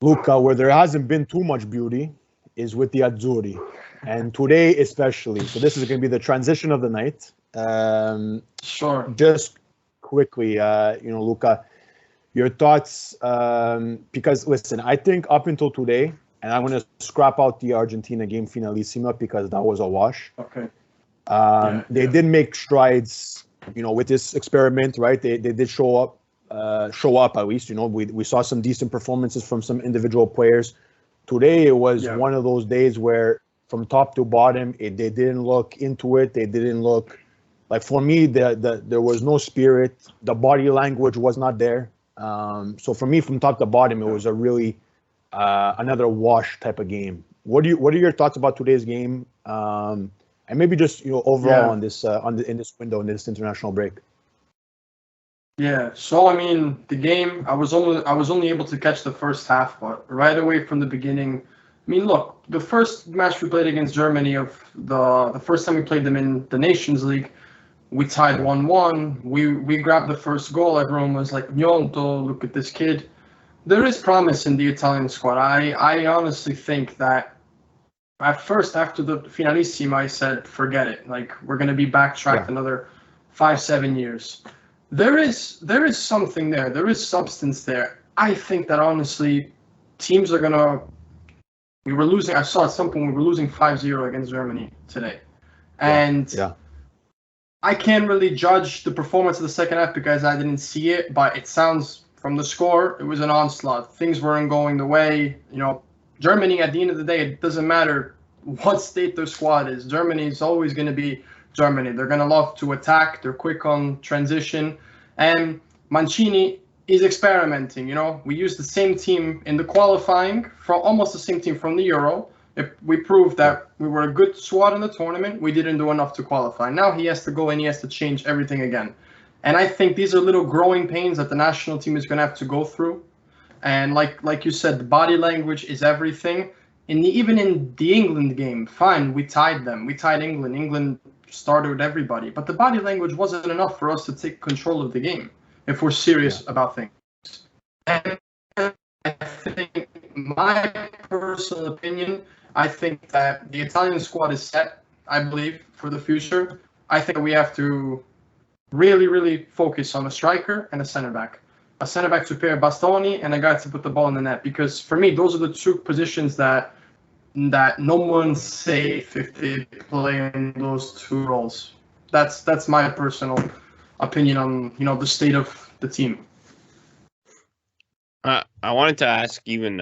Luca, where there hasn't been too much beauty is with the Azzurri, and today especially. So this is going to be the transition of the night. Sure. Just quickly, Luca, your thoughts, because listen, I think up until today, and I'm going to scrap out the Argentina game finalissima because that was a wash. Okay. They did make strides, with this experiment, right? They did show up at least. We saw some decent performances from some individual players. Today it was one of those days where from top to bottom, they didn't look into it. They didn't look like, for me, there was no spirit. The body language was not there. So for me, from top to bottom, it was a really another wash type of game. What are your thoughts about today's game? And maybe just overall on this in this window, in this international break. Yeah. So I mean, the game, I was only able to catch the first half, but right away from the beginning, I mean, look, the first match we played against Germany, of the first time we played them in the Nations League, we tied 1-1. We grabbed the first goal. Everyone was like, "Gnonto, look at this kid." There is promise in the Italian squad. I honestly think that at first, after the finalissima, I said, forget it. Like, we're going to be backtracked another 5-7 years. There is something there. There is substance there. I think that, honestly, teams are going to... We were losing... I saw at some point we were losing 5-0 against Germany today. And I can't really judge the performance of the second half because I didn't see it, but it sounds, from the score, it was an onslaught. Things weren't going the way, Germany, at the end of the day, it doesn't matter what state their squad is. Germany is always going to be Germany. They're going to love to attack. They're quick on transition. And Mancini is experimenting. We used the same team in the qualifying, from almost the same team from the Euro. We proved that we were a good squad in the tournament. We didn't do enough to qualify. Now he has to go and he has to change everything again. And I think these are little growing pains that the national team is going to have to go through. And like you said, the body language is everything. Even in the England game, fine, we tied them. We tied England. England started with everybody. But the body language wasn't enough for us to take control of the game if we're serious about things. And I think, my personal opinion, I think that the Italian squad is set, I believe, for the future. I think we have to really, really focus on a striker and a center-back. A center-back to pair Bastoni and a guy to put the ball in the net. Because for me, those are the two positions that no one's safe if they play in those two roles. That's my personal opinion on the state of the team. I wanted to ask even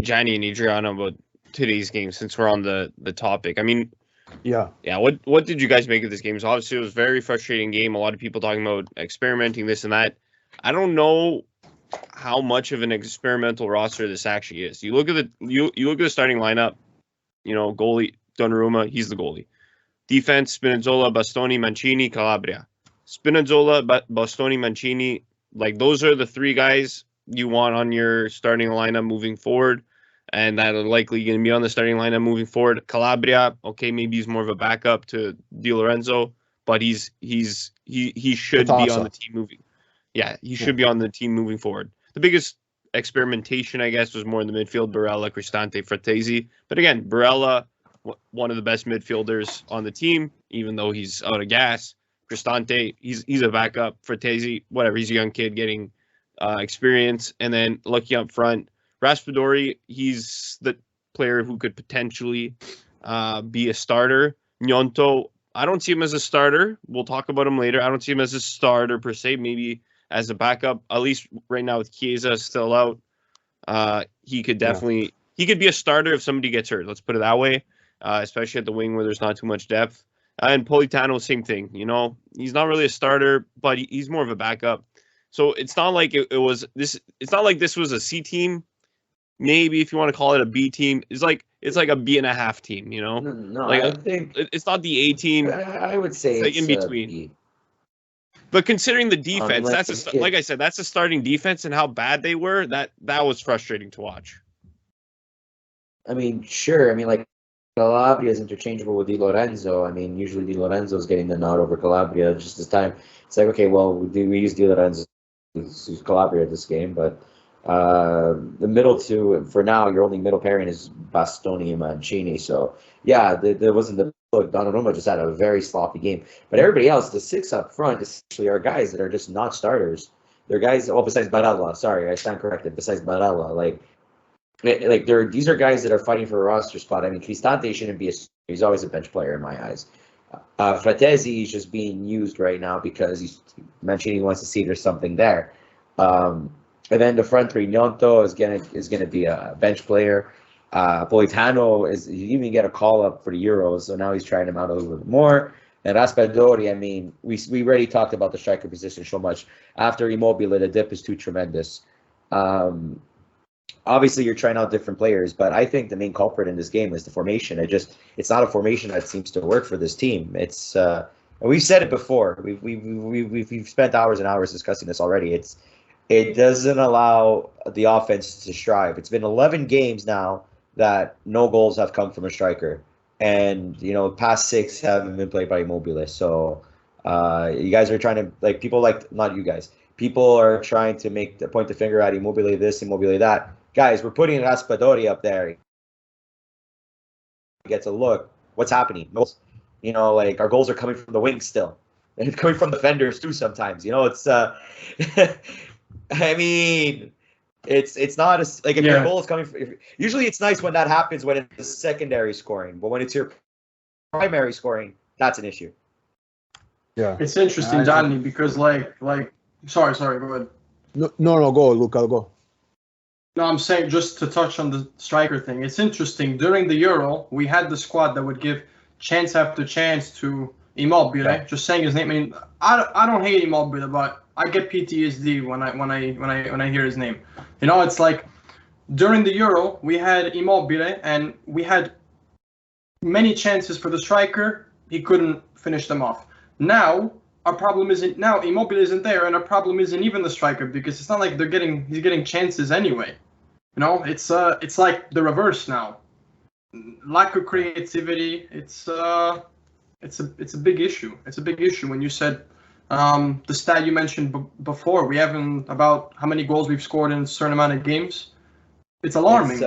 Gianni and Adriano about today's game, since we're on the topic. I mean, yeah. What did you guys make of this game? So obviously it was a very frustrating game. A lot of people talking about experimenting, this and that. I don't know how much of an experimental roster this actually is. You look at the starting lineup. Goalie Donnarumma, he's the goalie. Defense: Spinazzola, Bastoni, Mancini, Calabria. Spinazzola, Bastoni, Mancini. Like, those are the three guys you want on your starting lineup moving forward, and that are likely going to be on the starting lineup moving forward. Calabria, okay, maybe he's more of a backup to Di Lorenzo, but he should be on the team moving. Yeah, he should be on the team moving forward. The biggest experimentation, I guess, was more in the midfield: Barella, Cristante, Frattesi. But again, Barella, one of the best midfielders on the team, even though he's out of gas. Cristante, he's a backup. Frattesi, whatever, he's a young kid getting experience. And then looking up front, Raspadori, he's the player who could potentially be a starter. Gnonto, I don't see him as a starter. We'll talk about him later. I don't see him as a starter per se, maybe as a backup, at least right now with Chiesa still out. He could definitely he could be a starter if somebody gets hurt. Let's put it that way, especially at the wing where there's not too much depth. And Politano, same thing. He's not really a starter, but he's more of a backup. So it's not like it was this. It's not like this was a C team. Maybe if you want to call it a B team, it's like a B.5 team. No, like I think it's not the A team. I would say it's like in between. But considering the defense, like I said, that's a starting defense, and how bad they were. That was frustrating to watch. I mean, sure. I mean, like, Calabria is interchangeable with Di Lorenzo. I mean, usually Di Lorenzo is getting the nod over Calabria just this time. It's like, okay, well, we use Di Lorenzo to Calabria this game, but The middle two, for now, your only middle pairing is Bastoni and Mancini. So, yeah, there wasn't the look. Donnarumma just had a very sloppy game. But everybody else, the six up front, essentially are guys that are just not starters. They're guys, besides Barella. Sorry, I stand corrected. Besides Barella. These are guys that are fighting for a roster spot. I mean, Cristante shouldn't be he's always a bench player in my eyes. Fratesi is just being used right now because Mancini wants to see there's something there. And then the front three, Gnonto is gonna be a bench player. Politano he didn't even get a call up for the Euros, so now he's trying him out a little bit more. And Raspadori, I mean, we already talked about the striker position so much. After Immobile, the dip is too tremendous. Obviously, you're trying out different players, but I think the main culprit in this game is the formation. It's not a formation that seems to work for this team. It's we've said it before. We've spent hours and hours discussing this already. It doesn't allow the offense to strive. It's been 11 games now that no goals have come from a striker. And, past 6 haven't been played by Immobile. So you guys are trying to, not you guys. People are trying to point the finger at Immobile this, Immobile that. Guys, we're putting Raspadori up there. Gets a look. What's happening? Our goals are coming from the wings still. And coming from defenders too sometimes. It's I mean, it's not if your goal is coming from, usually it's nice when that happens when it's secondary scoring, but when it's your primary scoring, that's an issue. Yeah, it's interesting, Johnny, because sorry, go ahead. No, go, Luca, go. No, I'm saying just to touch on the striker thing. It's interesting. During the Euro, we had the squad that would give chance after chance to Immobile. Yeah. Just saying his name. I mean, I don't hate Immobile, but I get PTSD when I hear his name. It's like during the Euro we had Immobile and we had many chances for the striker. He couldn't finish them off. Now our problem isn't Immobile isn't there, and our problem isn't even the striker because it's not like he's getting chances anyway. It's like the reverse now. Lack of creativity. It's a big issue. It's a big issue when you said. The stat you mentioned before, we haven't about how many goals we've scored in a certain amount of games. It's alarming,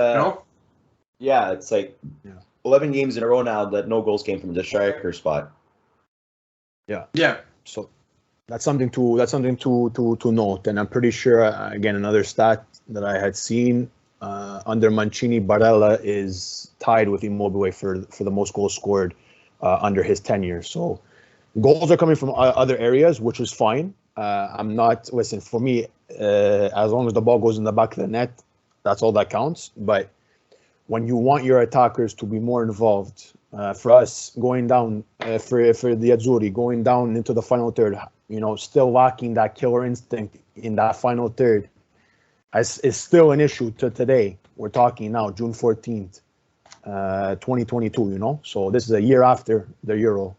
Yeah, it's 11 games in a row now that no goals came from the striker spot. Yeah. So that's something to note, and I'm pretty sure again another stat that I had seen under Mancini, Barella is tied with Immobile for the most goals scored under his tenure. So. Goals are coming from other areas, which is fine. For me, as long as the ball goes in the back of the net, that's all that counts. But when you want your attackers to be more involved, for us, going down, for the Azzurri, going down into the final third, still lacking that killer instinct in that final third, is still an issue to today. We're talking now, June 14th, 2022, So this is a year after the Euro.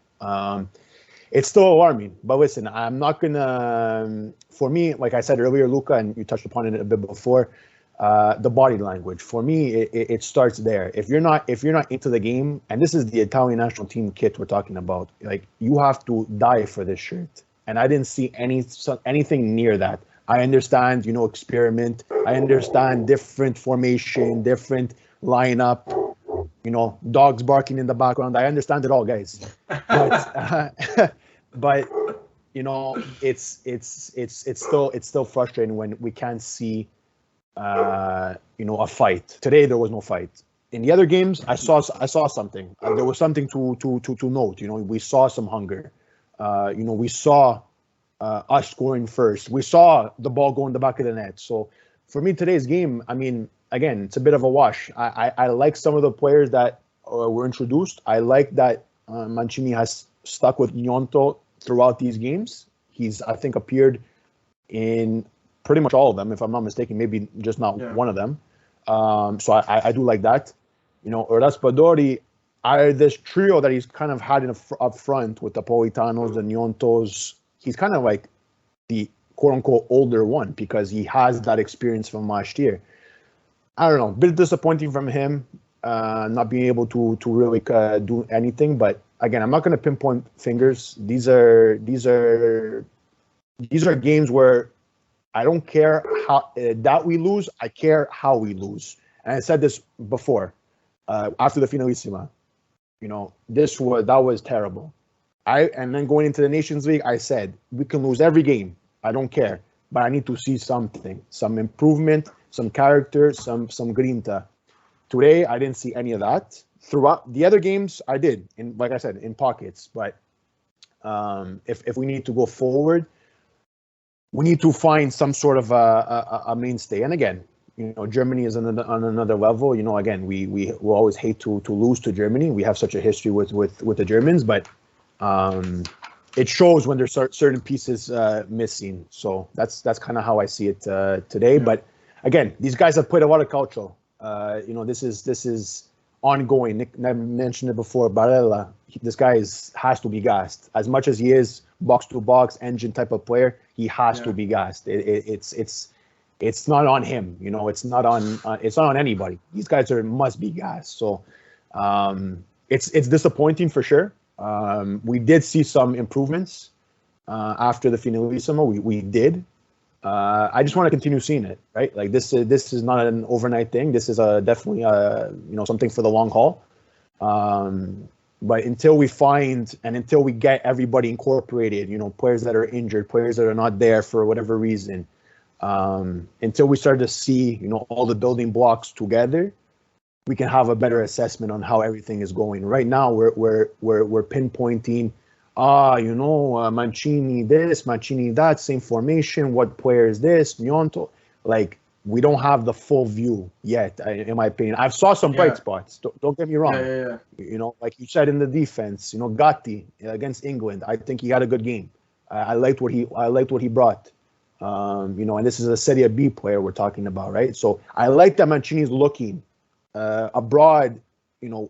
It's still alarming, but listen, I'm not gonna. For me, like I said earlier, Luca, and you touched upon it a bit before, the body language. For me, it starts there. If you're not into the game, and this is the Italian national team kit we're talking about, you have to die for this shirt. And I didn't see anything near that. I understand, experiment. I understand different formation, different lineup. Dogs barking in the background. I understand it all, guys. But it's still frustrating when we can't see a fight. Today there was no fight. In the other games, I saw something. There was something to note. We saw some hunger. We saw us scoring first. We saw the ball go in the back of the net. So for me, today's game, I mean, again, it's a bit of a wash. I like some of the players that were introduced. I like that Mancini has stuck with Gnonto throughout these games. He's, I think, appeared in pretty much all of them, if I'm not mistaken, maybe just not one of them. So I do like that. Raspadori, this trio that he's kind of had up front with the Politanos, the Gnontos, he's kind of like the quote-unquote older one because he has that experience from last year. I don't know, a bit disappointing from him, not being able to really do anything. But again, I'm not going to pinpoint fingers. These are games where I don't care how that we lose. I care how we lose. And I said this before, after the Finalissima. That was terrible. And then going into the Nations League, I said we can lose every game. I don't care, but I need to see something, some improvement, some character, some grinta. Today, I didn't see any of that. Throughout the other games, I did, like I said, in pockets. But if we need to go forward, we need to find some sort of a mainstay. And again, Germany is on another level. Again, we will always hate to lose to Germany. We have such a history with the Germans, but it shows when there's certain pieces missing. So that's kind of how I see it today. But again, these guys have played a lot of calcio. This is ongoing. Nick mentioned it before. Barella, this guy has to be gassed. As much as he is box to box engine type of player, he has to be gassed. It's not on him. It's not on anybody. These guys must be gassed. So it's disappointing for sure. We did see some improvements after the Finalissima. We did. I just want to continue seeing it, right? Like this is not an overnight thing. This is definitely something for the long haul. But until we find and until we get everybody incorporated, players that are injured, players that are not there for whatever reason, until we start to see all the building blocks together, we can have a better assessment on how everything is going. Right now, we're pinpointing, Mancini this, Mancini that, same formation. What player is this? Nyonto. Like, we don't have the full view yet, in my opinion. I've saw some bright spots. Don't get me wrong. Like you said in the defense, Gatti against England. I think he had a good game. I liked what he brought. And this is a Serie B player we're talking about, right? So I like that Mancini's looking abroad,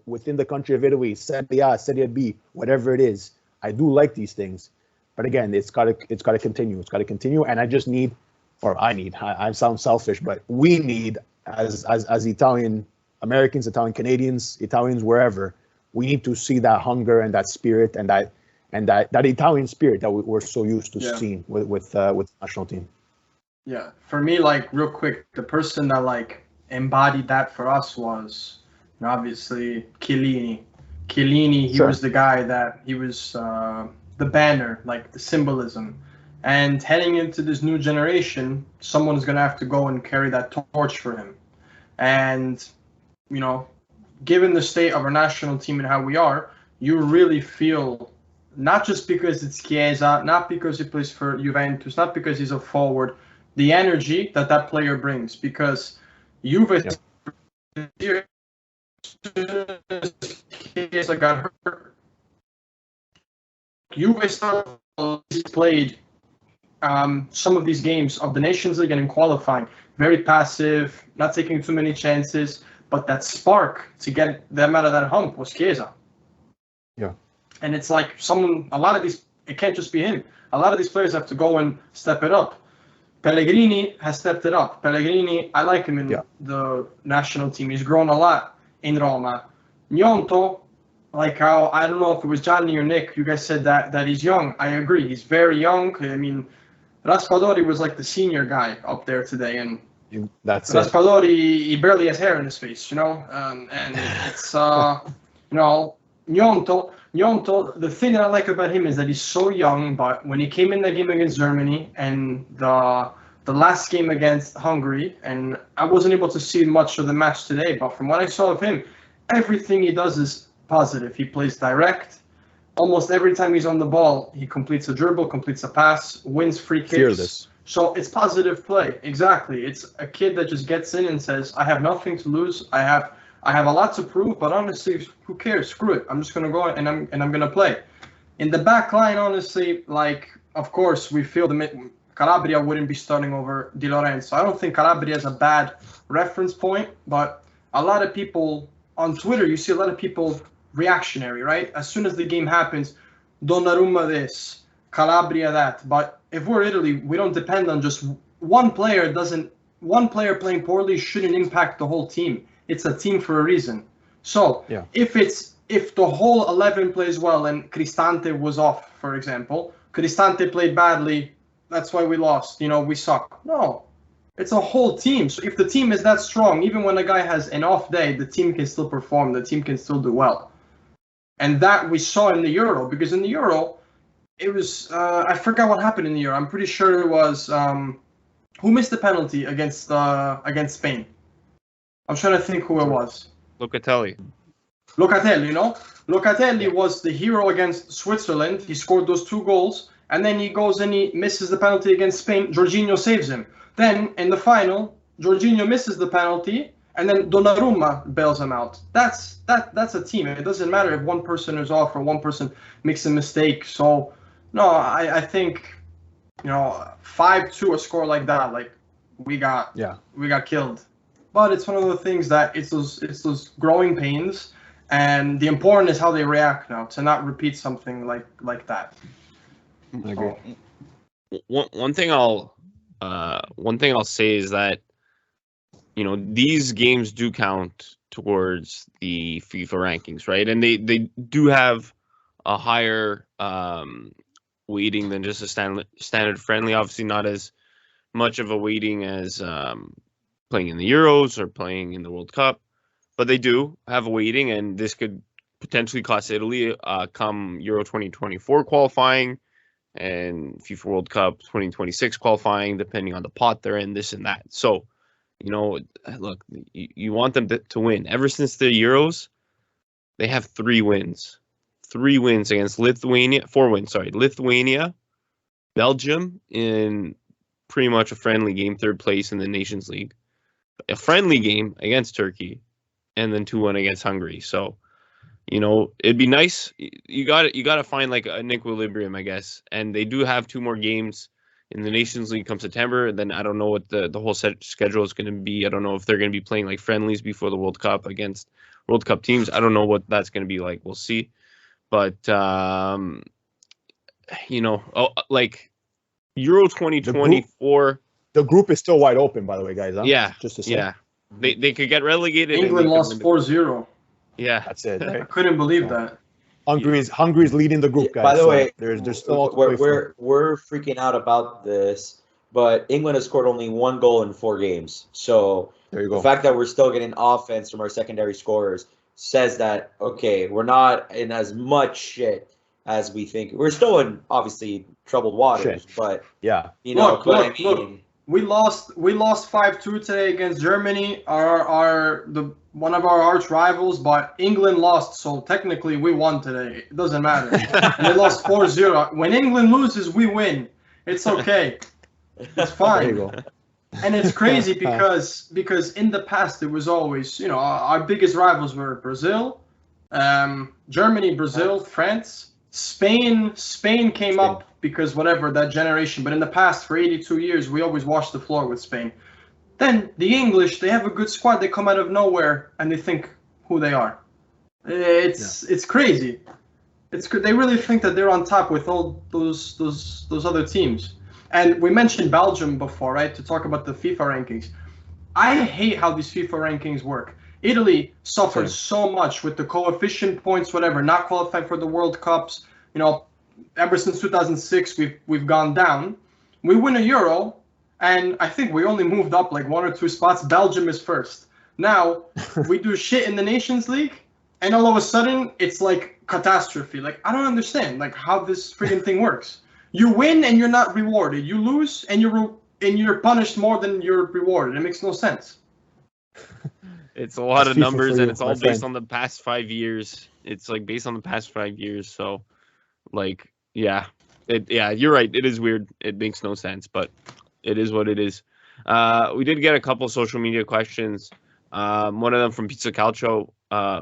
within the country of Italy, SerieA, Serie B, whatever it is. I do like these things, but again, it's got to continue. It's got to continue, and I just need, or I sound selfish, but we need as Italian Americans, Italian Canadians, Italians wherever, we need to see that hunger and that spirit and that Italian spirit that we're so used to seeing with the national team. Yeah, for me, like real quick, the person that embodied that for us was obviously Chiellini. He was the guy that he was the banner, like the symbolism. And heading into this new generation, someone's going to have to go and carry that torch for him. And, given the state of our national team and how we are, you really feel, not just because it's Chiesa, not because he plays for Juventus, not because he's a forward, the energy that player brings. Because Juve, Chiesa got hurt. Juve played some of these games of the Nations League and in qualifying, very passive, not taking too many chances, but that spark to get them out of that hump was Chiesa. Yeah. And it's like a lot of these, it can't just be him. A lot of these players have to go and step it up. Pellegrini has stepped it up. Pellegrini, I like him in the national team. He's grown a lot in Roma. Nyonto, like how, I don't know if it was Gianni or Nick, you guys said that he's young. I agree. He's very young. I mean, Raspadori was like the senior guy up there today, and Raspadori, he barely has hair in his face, and it's, Nyonto, the thing that I like about him is that he's so young, but when he came in that game against Germany and the last game against Hungary, and I wasn't able to see much of the match today, but from what I saw of him, everything he does is positive. He plays direct. Almost every time he's on the ball, he completes a dribble, completes a pass, wins free kicks. Fearless. So it's positive play. Exactly. It's a kid that just gets in and says, I have nothing to lose. I have a lot to prove, but honestly, who cares? Screw it. I'm just gonna go and I'm gonna play. In the back line, honestly, of course, we feel Calabria wouldn't be starting over Di Lorenzo. I don't think Calabria is a bad reference point, but a lot of people on Twitter, you see a lot of people reactionary, right? As soon as the game happens, Donnarumma this, Calabria that. But if we're Italy, we don't depend on just one player. One player playing poorly shouldn't impact the whole team. It's a team for a reason. So if the whole 11 plays well and Cristante was off, for example, Cristante played badly, that's why we lost. We suck. No, It's a whole team. So if the team is that strong, even when a guy has an off day, the team can still perform. The team can still do well. And that we saw in the Euro, because in the Euro, it was, I forgot what happened in the Euro. I'm pretty sure it was, who missed the penalty against Spain? I'm trying to think who it was. Locatelli, you know? Locatelli was the hero against Switzerland. He scored those 2 goals. And then he goes and he misses the penalty against Spain. Jorginho saves him. Then, in the final, Jorginho misses the penalty. And then Donnarumma bails him out. That's a team. It doesn't matter if one person is off or one person makes a mistake. So, no, I think, 5-2, a score like that, like we got killed. But it's one of the things that it's those growing pains, and the important is how they react now to not repeat something like that. I agree. One thing I'll say is that these games do count towards the FIFA rankings, right? And they do have a higher weighting than just a standard friendly. Obviously, not as much of a weighting as playing in the Euros or playing in the World Cup, but they do have a weighting, and this could potentially cost Italy come Euro 2024 qualifying and FIFA World Cup 2026 qualifying, depending on the pot they're in, this and that. So, look, you want them to win. Ever since the Euros, they have 3 wins. 3 wins against Lithuania, 4 wins, sorry. Lithuania, Belgium in pretty much a friendly game, 3rd place in the Nations League. A friendly game against Turkey, and then 2-1 against Hungary. So, it'd be nice. You got to find like an equilibrium, I guess. And they do have 2 more games in the Nations League come September. Then I don't know what the whole schedule is going to be. I don't know if they're going to be playing like friendlies before the World Cup against World Cup teams. I don't know what that's going to be like. We'll see. But like Euro 2024. The group is still wide open, by the way, guys. Huh? Yeah. Just to say. Yeah. They could get relegated. England lost 4-0. Yeah. That's it. Right? I couldn't believe that. Hungary's leading the group, guys. By the way, there's still we're freaking out about this, but England has scored only 1 goal in 4 games. So there you go. The fact that we're still getting offense from our secondary scorers says that, okay, we're not in as much shit as we think. We're still in, obviously, troubled waters, but yeah, look. We lost 5-2 today against Germany, one of our arch rivals, but England lost, so technically we won today. It doesn't matter. And they lost 4-0. When England loses, we win. It's okay. It's fine. There you go. And it's crazy because in the past it was always, our biggest rivals were Brazil, Germany, Brazil, France. Spain came up because whatever, that generation. But in the past, for 82 years, we always washed the floor with Spain. Then the English, they have a good squad. They come out of nowhere and they think who they are. It's crazy. They really think that they're on top with all those other teams. And we mentioned Belgium before, right? To talk about the FIFA rankings. I hate how these FIFA rankings work. Italy suffered so much with the coefficient points, whatever, not qualified for the World Cups. Ever since 2006, we've gone down. We win a Euro, and I think we only moved up like 1 or 2 spots. Belgium is first. Now, we do shit in the Nations League, and all of a sudden, it's like catastrophe. Like, I don't understand like how this freaking thing works. You win, and you're not rewarded. You lose, and you're punished more than you're rewarded. It makes no sense. It's a lot of numbers, and it's all based on the past 5 years. It's like based on the past 5 years. So, like, you're right. It is weird. It makes no sense, but it is what it is. We did get a couple social media questions. One of them from Pizza Calcio.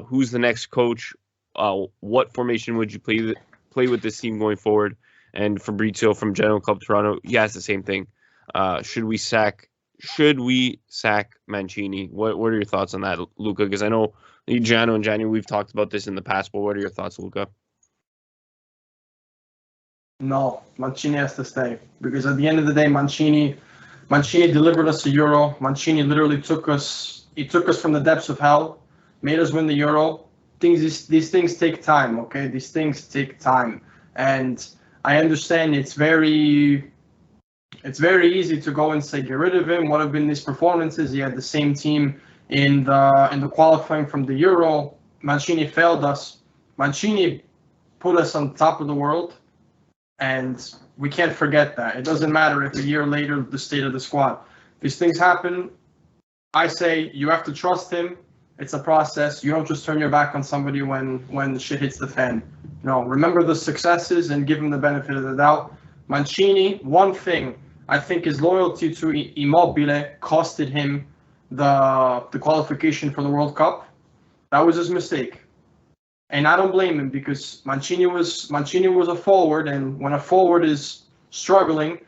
Who's the next coach? What formation would you play with this team going forward? And Fabrizio from General Club Toronto, he asked the same thing. Should we sack Mancini? What are your thoughts on that, Luca? Because I know Giano and Gianni, we've talked about this in the past, but what are your thoughts, Luca? No, Mancini has to stay. Because at the end of the day, Mancini delivered us a Euro. Mancini literally took us from the depths of hell, made us win the Euro. These things take time, okay? These things take time. And I understand it's very it's very easy to go and say get rid of him. What have been these performances? He had the same team in the qualifying from the Euro. Mancini failed us. Mancini put us on top of the world, and we can't forget that. It doesn't matter if a year later the state of the squad. These things happen. I say you have to trust him. It's a process. You don't just turn your back on somebody when shit hits the fan. Remember the successes and give him the benefit of the doubt. Mancini, one thing, I think his loyalty to Immobile costed him the qualification for the World Cup. That was his mistake. And I don't blame him, because Mancini was a forward, and when a forward is struggling,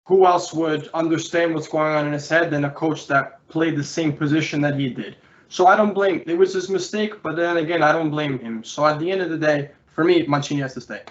who else would understand what's going on in his head than a coach that played the same position that he did? So I don't blame. It was his mistake, but then again, I don't blame him. So at the end of the day, for me, Mancini has to stay.